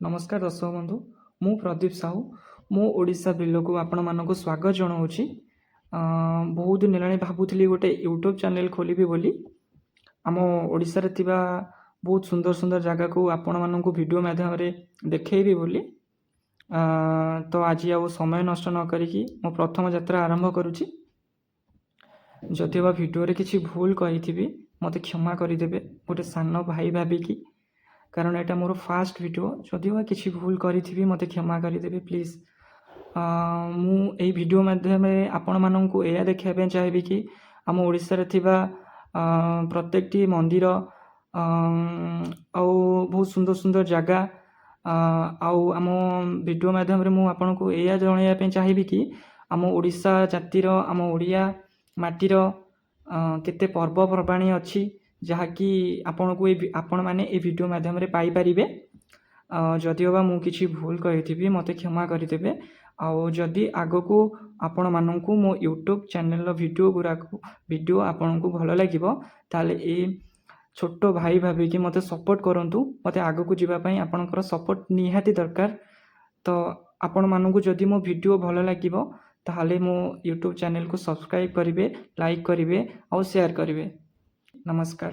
नमस्कार दर्शक बंधु मु प्रदीप साहू मो ओडिशा बिलो आपण मानक स्वागत जनाऊँच। बहुत दिन है भावुली गोटे यूट्यूब चैनल खोलि बोली आम ओडिशा रे थिबा बहुत सुंदर सुंदर जगह को आपण मानक वीडियो माध्यम रे देखैबी बोली। तो आज आ समय नष्ट न करिकी मो प्रथम यात्रा आरंभ करुच्ची। जदि बा वीडियो रे किसी भूल कही मते क्षमा करदेवे गोटे सान भाई भाविकी, कारण यहाँ मोर फास्ट वीडियो जदि बा किसी भूल करी मते क्षमा करदेवे प्लीज। मुझे वीडियो माध्यम आपण मानू या देखा चाहिए कि आम ओडिशा रे थिबा प्रत्येक टी मंदिर बहुत सुंदर सुंदर जगह आउ आम वीडियो माध्यम रे मु आपन को या जनइया चाहिए कि आम ओडिशा जातिर आम ओडिया माटीर केते पर्वपर्वाणी अच्छी जहाँकि आपण को आपण मैंने ये वीडियो माध्यम रे पाई परिबे। जदिओ बा मु किछि भूल कही मते क्षमा करदेवे। आउ जदि आगो को आपण मानू मो यूट्यूब चैनल वीडियो आपण को भल लगिबो ताले ए छोट भाई भाभी मते सपोर्ट करंतु। मते आगो को जीवा पई आपनकर सपोर्ट निहाती दरकार। तो आपण मानू जदि मो वीडियो भल लगिबो ताले मो यूट्यूब चैनल को सब्सक्राइब करिवे, लाइक करिवे और शेयर करिवे। नमस्कार।